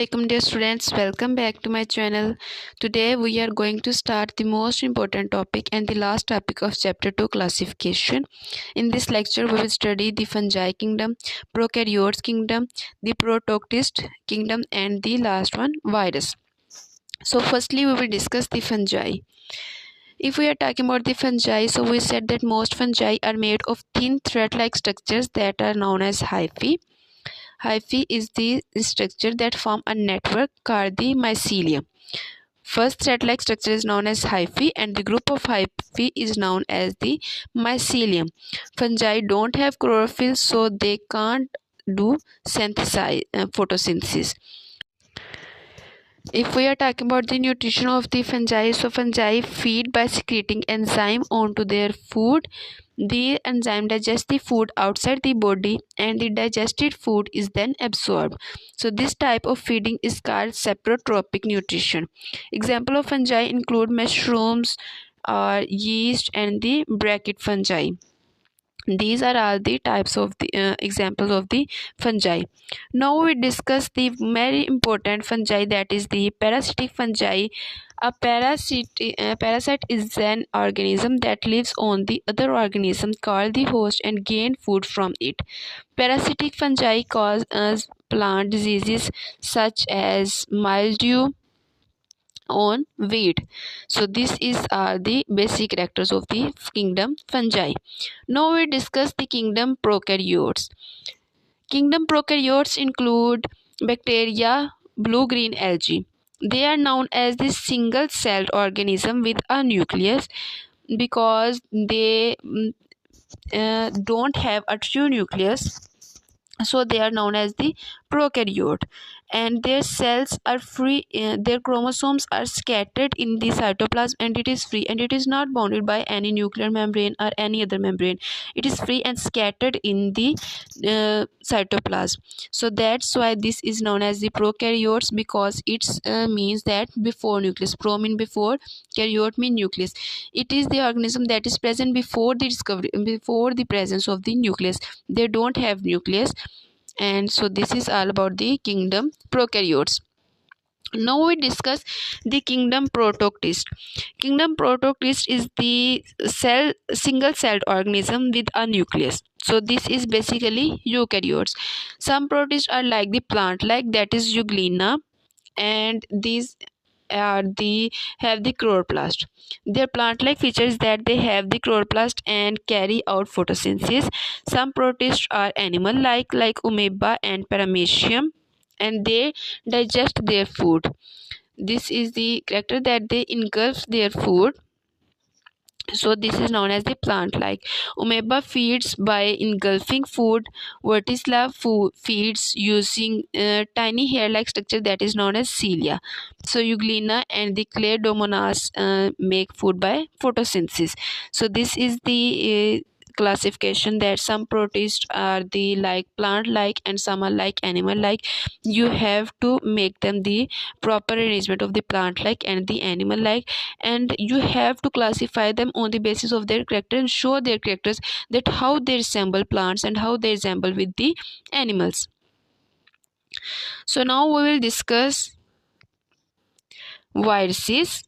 Welcome dear students, welcome back to my channel. Today we are going to start the most important topic and the last topic of chapter 2 classification. In this lecture we will study the fungi kingdom, prokaryotes kingdom, the protoctist kingdom and the last one virus. So firstly we will discuss the fungi. If we are talking about the fungi, so we said that most fungi are made of thin thread-like structures that are known as hyphae. Hyphae is the structure that form a network called the mycelium. First thread-like structure is known as hyphae and the group of hyphae is known as the mycelium. Fungi don't have chlorophyll, so they can't do photosynthesis. If we are talking about the nutrition of the fungi, so fungi feed by secreting enzyme onto their food. The enzyme digests the food outside the body and the digested food is then absorbed. So this type of feeding is called saprotrophic nutrition. Example of fungi include mushrooms, yeast and the bracket fungi. These are all the types of the examples of the fungi. Now we discuss the very important fungi, that is the parasitic fungi. A parasite is an organism that lives on the other organism called the host and gain food from it. Parasitic fungi cause plant diseases such as mildew on wheat. So this is the basic characters of the kingdom fungi. Now we discuss the kingdom prokaryotes. Kingdom prokaryotes include bacteria, blue-green algae. They are known as the single-celled organism with a nucleus because they don't have a true nucleus, so they are known as the prokaryote, and their cells are free, their chromosomes are scattered in the cytoplasm and it is free and it is not bounded by any nuclear membrane or any other membrane. It is free and scattered in the cytoplasm. So that's why this is known as the prokaryotes, because it means that before nucleus. Pro mean before, karyote mean nucleus. It is the organism that is present before the presence of the nucleus. They don't have nucleus. And so this is all about the kingdom prokaryotes. Now we discuss the kingdom protoctist. Kingdom protoctist is the single celled organism with a nucleus. So this is basically eukaryotes. Some protists are like the plant like, that is euglena, and these are have the chloroplast. Their plant-like features that they have the chloroplast and carry out photosynthesis. Some protists are animal-like amoeba and paramecium, and they digest their food. This is the character that they engulf their food. So this is known as the plant-like. Amoeba feeds by engulfing food. Verticilla feeds using tiny hair-like structure that is known as cilia. So euglena and the Cladomonas make food by photosynthesis. So this is the classification, that some protists are the like plant like and some are like animal like. You have to make them the proper arrangement of the plant like and the animal like, and you have to classify them on the basis of their character and show their characters, that how they resemble plants and how they resemble with the animals. So now we will discuss viruses.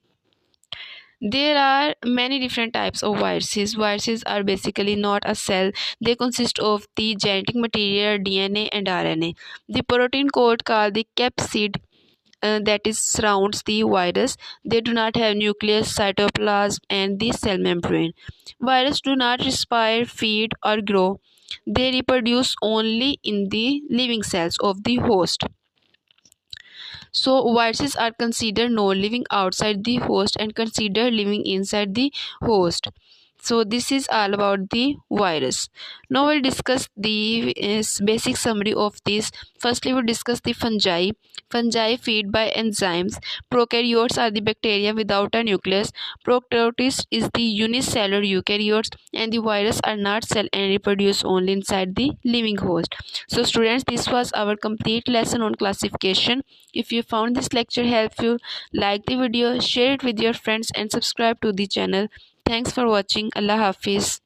There are many different types of viruses. Viruses are basically not a cell. They consist of the genetic material, DNA and RNA. The protein coat called the capsid that is surrounds the virus. They do not have nucleus, cytoplasm and the cell membrane. Viruses do not respire, feed or grow. They reproduce only in the living cells of the host. So viruses are considered non-living outside the host and considered living inside the host. So this is all about the virus. Now we'll discuss the basic summary of this. Firstly, we'll discuss the fungi. Fungi feed by enzymes. Prokaryotes are the bacteria without a nucleus. Prokaryotes is the unicellular eukaryotes, and the virus are not cell and reproduce only inside the living host. So students, this was our complete lesson on classification. If you found this lecture helpful, like the video, share it with your friends and subscribe to the channel. Thanks for watching. Allah Hafiz.